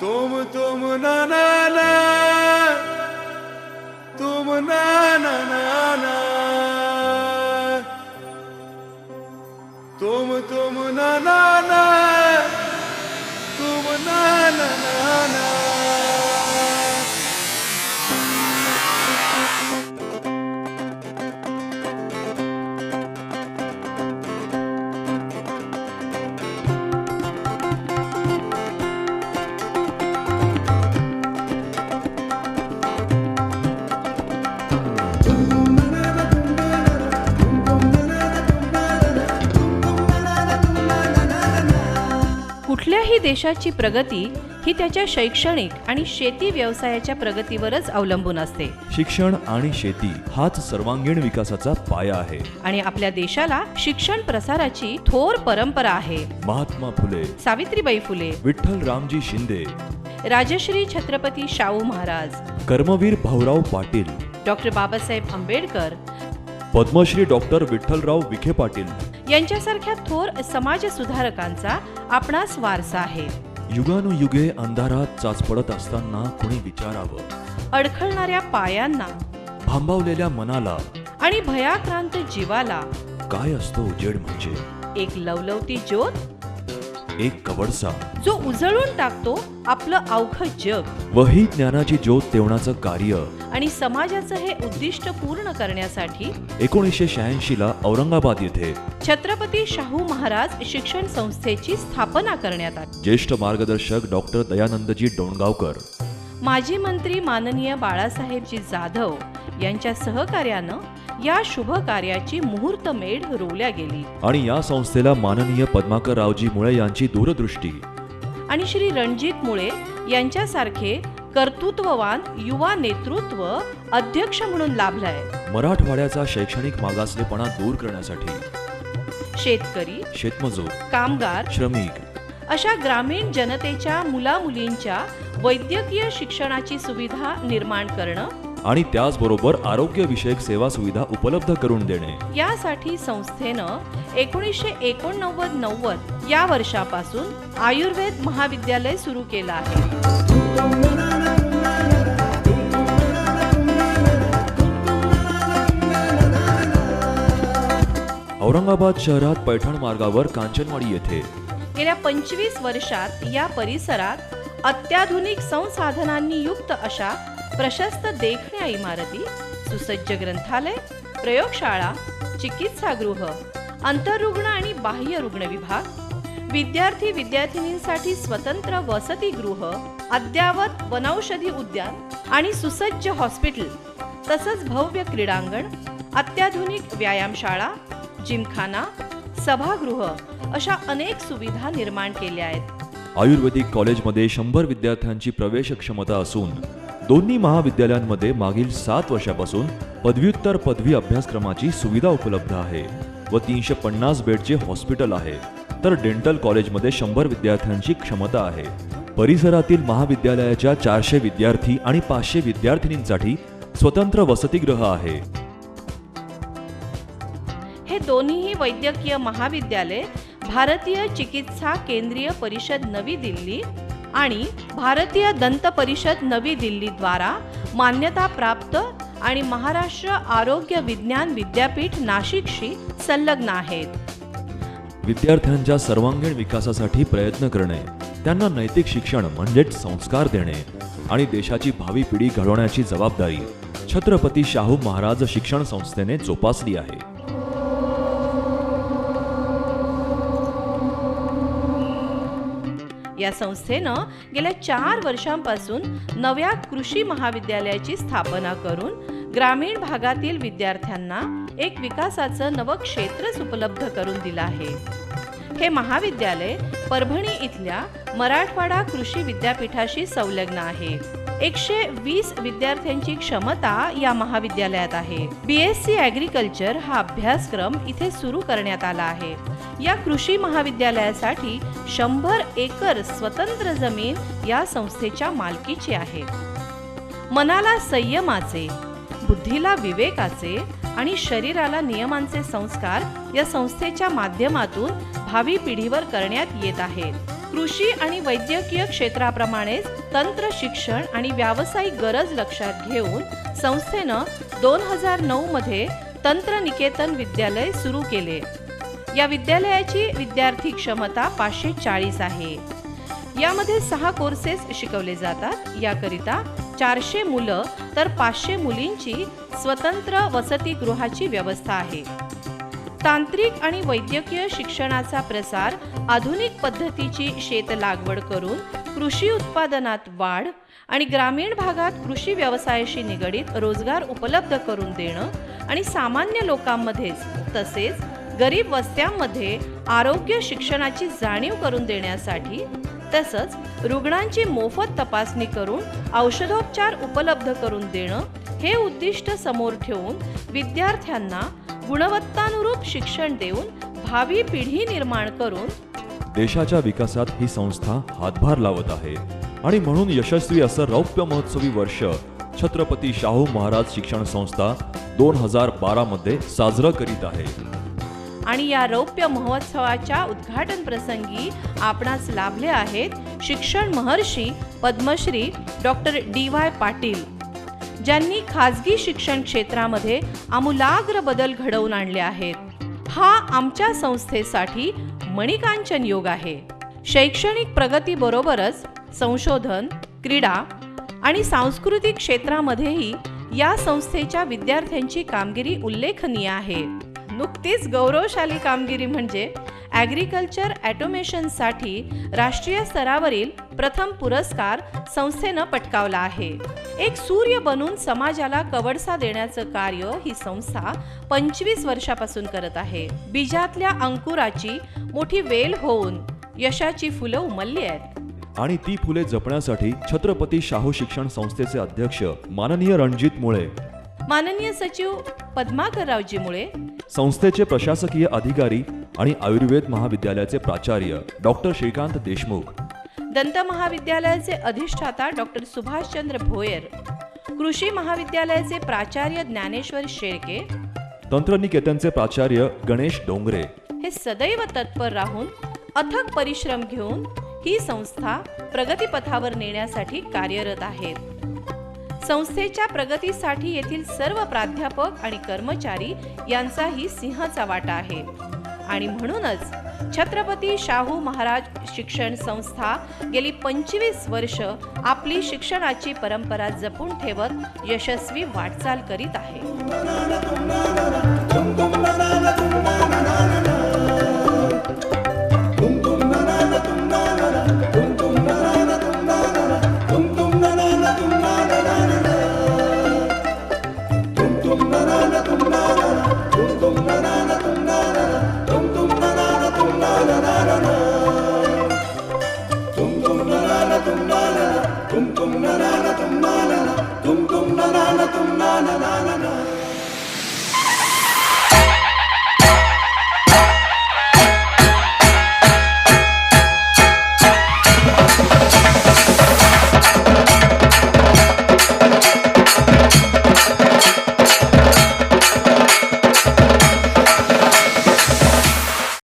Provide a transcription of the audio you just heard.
तुम ना ना ना, तुम ना ना ना ना, तुम ना ना ना, तुम ना ना ना ना. कुठल्याही देशाची प्रगती ही त्याच्या शैक्षणिक आणि शेती व्यवसायाच्या प्रगतीवरच अवलंबून असते. शिक्षण आणि शेती हाच सर्वांगीण विकासाचा पाया आहे. आणि आपल्या देशाला शिक्षण प्रसाराची थोर परंपरा आहे. महात्मा फुले, सावित्रीबाई फुले, विठ्ठल रामजी शिंदे, राजश्री छत्रपती शाहू महाराज, कर्मवीर भाऊराव पाटील, डॉक्टर बाबासाहेब आंबेडकर, पद्मश्री डॉक्टर विठ्ठलराव विखे पाटील यांच्यासारख्या थोर समाज सुधारकांचा आपणास वारसा आहे. युगानुयुगे अंधारात चाचपडत असताना कुणी विचारावं, अडखळणाऱ्या पायांना, भांबावलेल्या मनाला आणि भयाक्रांत जीवाला काय असतो उजेड म्हणजे? एक लवलवती ज्योत, एक कवडसा जो उजळून टाकतो आपलं अवघं जग. वही ज्ञानाची ज्योत तेवणाचं कार्य. आणि समाजाचं हे उद्दिष्ट पूर्ण करण्यासाठी 1986 ला औरंगाबाद येथे छत्रपती शाहू महाराज शिक्षण संस्थेची स्थापना करण्यात आली. ज्येष्ठ मार्गदर्शक डॉक्टर दयानंदजी डोणगावकर, माजी मंत्री माननीय बाळासाहेबजी जाधव यांच्या सहकार्यानं या शुभ कार्याची मुहूर्तमेढ रोवल्या गेली. आणि या संस्थेला माननीय पद्माकररावजी मुळे यांची दूरदृष्टी आणि श्री रणजित मुळे यांच्यासारखे कर्तृत्ववान युवा नेतृत्व अध्यक्ष म्हणून लाभलाय. मराठवाड्याचा शैक्षणिक मागासलेपणा दूर करण्यासाठी शेतकरी, शेतमजूर, कामगार, श्रमिक अशा ग्रामीण जनतेच्या मुलामुलींच्या वैद्यकीय शिक्षणाची सुविधा निर्माण करणं आणि त्याचबरोबर आरोग्यविषयक सेवा सुविधा उपलब्ध करून देणे यासाठी संस्थेनं 1989-90 या वर्षापासून आयुर्वेद महाविद्यालय सुरू केलं आहे. औरंगाबाद शहरात पैठण मार्गावर कांचनवाडी येथे गेल्या 25 वर्षात या परिसरात अत्याधुनिक संसाधनांनी युक्त अशा प्रशस्त देखण्या इमारती, सुसज्ज ग्रंथालय, प्रयोगशाळा, चिकित्सागृह, अंतर्रुग्ण आणि बाह्य रुग्ण विभाग, विद्यार्थी विद्यार्थिनींसाठी स्वतंत्र वसतिगृह, अद्यावत वनौषधी उद्यान आणि सुसज्ज हॉस्पिटल, तसंच भव्य क्रीडांगण, अत्याधुनिक व्यायामशाळा, जिमखाना, सभागृह अशा अनेक सुविधा निर्माण केल्या आहेत. आयुर्वेदिक कॉलेजमध्ये 100 विद्यार्थ्यांची प्रवेश क्षमता असून दोन्ही महाविद्यालयांमध्ये मागील 7 वर्षापासून पदव्युत्तर पदवी अभ्यासक्रमाची सुविधा उपलब्ध आहे व 350 बेडचे हॉस्पिटल आहे. तर डेंटल कॉलेजमध्ये 100 विद्यार्थ्यांची क्षमता आहे. परिसरातील महाविद्यालयाच्या 400 विद्यार्थी आणि 500 विद्यार्थिनींसाठी स्वतंत्र वसतिगृह आहे. हे दोन्ही वैद्यकीय महाविद्यालय भारतीय चिकित्सा केंद्रीय परिषद नवी दिल्ली आणि भारतीय दंत परिषद नवी दिल्ली द्वारा मान्यता प्राप्त आणि महाराष्ट्र आरोग्य विज्ञान विद्यापीठ नाशिकशी संलग्न आहेत. विद्यार्थ्यांच्या सर्वांगीण विकासासाठी प्रयत्न करणे, त्यांना नैतिक शिक्षण म्हणजेच संस्कार देणे आणि देशाची भावी पिढी घडवण्याची जबाबदारी छत्रपती शाहू महाराज शिक्षण संस्थेने जोपासली आहे. या संस्थेनं गेल्या 4 वर्षांपासून नव्या कृषी महाविद्यालयाची स्थापना करून ग्रामीण भागातील विद्यार्थ्यांना एक विकासाचं नवं क्षेत्रच उपलब्ध करून दिलं आहे. हे महाविद्यालय परभणी इथल्या मराठवाडा कृषी विद्यापीठाशी संलग्न आहे. 120 विद्यार्थ्यांची क्षमता या महाविद्यालयात आहे. BSc ॲग्रिकल्चर हा अभ्यासक्रम इथे सुरू करण्यात आला आहे. या कृषी महाविद्यालयासाठी 100 एकर स्वतंत्र जमीन या संस्थेच्या मालकीची आहे. मनाला संयमाचे, बुद्धीला विवेकाचे आणि शरीराला नियमांचे संस्कार या संस्थेच्या माध्यमातून भावी पिढीवर करण्यात येत आहेत. कृषी आणि वैद्यकीय क्षेत्राप्रमाणेच तंत्र शिक्षण आणि व्यावसायिक गरज लक्षात घेऊन संस्थेनं 2009 मध्ये तंत्रनिकेतन विद्यालय सुरू केले. या विद्यालयाची विद्यार्थी क्षमता 540 आहे. यामध्ये 6 कोर्सेस शिकवले जातात. याकरिता 400 मुलं तर 500 मुलींची स्वतंत्र वसतिगृहाची व्यवस्था आहे. तांत्रिक आणि वैद्यकीय शिक्षणाचा प्रसार, आधुनिक पद्धतीची शेत लागवड करून कृषी उत्पादनात वाढ आणि ग्रामीण भागात कृषी व्यवसायाशी निगडित रोजगार उपलब्ध करून देणं आणि सामान्य लोकांमध्येच तसेच गरीब वस्त्यांमध्ये आरोग्य शिक्षणाची जाणीव करून देण्यासाठी तसंच रुग्णांची मोफत तपासणी करून औषधोपचार उपलब्ध करून देणं हे उद्दिष्ट समोर ठेवून विद्यार्थ्यांना गुणवत्तानुरूप शिक्षण देऊन भावी पिढी निर्माण करून देशाच्या विकासात ही संस्था हातभार लावत आहे आणि म्हणून यशस्वी असं रौप्य महोत्सवी वर्ष छत्रपती शाहू महाराज शिक्षण संस्था 2012 मध्ये साजरं करीत आहे. आणि या रौप्य महोत्सवाच्या उद्घाटन प्रसंगी आपणास लाभले आहेत शिक्षण महर्षी पद्मश्री डॉक्टर DY पाटील, ज्यांनी खाजगी शिक्षण क्षेत्रामध्ये आमूलाग्र बदल घडवून आणले आहेत. हा आमच्या संस्थेसाठी मणिकांचन योग आहे. शैक्षणिक प्रगतीबरोबरच संशोधन, क्रीडा आणि सांस्कृतिक क्षेत्रामध्येही या संस्थेच्या विद्यार्थ्यांची कामगिरी उल्लेखनीय आहे. नुकतीच गौरवशाली कामगिरी म्हणजे ॲग्रिकल्चर ॲटोमेशनसाठी राष्ट्रीय स्तरावरील प्रथम पुरस्कार संस्थेनं पटकावला आहे. एक सूर्य बनून समाजाला कवडसा देण्याचं कार्य ही संस्था 25 वर्षापासून करत आहे. बीजातल्या अंकुराची मोठी वेल होऊन यशाची फुलं उमलली आहेत. आणि ती फुले जपण्यासाठी छत्रपती शाहू शिक्षण संस्थेचे अध्यक्ष माननीय रणजित मुळे, माननीय सचिव पद्माकररावजी मुळे, संस्थेचे प्रशासकीय अधिकारी आणि आयुर्वेद महाविद्यालयाचे प्राचार्य डॉक्टर श्रीकांत देशमुख, दंत महाविद्यालयाचे अधिष्ठाता डॉक्टर सुभाषचंद्र भोयर, कृषी महाविद्यालयाचे प्राचार्य ज्ञानेश्वर शेळके, तंत्रनिकेतनचे प्राचार्य गणेश डोंगरे हे सदैव तत्पर राहून अथक परिश्रम घेऊन ही संस्था प्रगतीपथावर नेण्यासाठी कार्यरत आहेत. संस्थेच्या प्रगतीसाठी येथील सर्व प्राध्यापक आणि कर्मचारी यांचाही सिंहाचा वाटा आहे. आणि म्हणूनच छत्रपती शाहू महाराज शिक्षण संस्था गेली 25 वर्ष आपली शिक्षणाची परंपरा जपून ठेवत यशस्वी वाटचाल करीत आहे. tum tum na na na tum na na na tum tum na na na tum na na na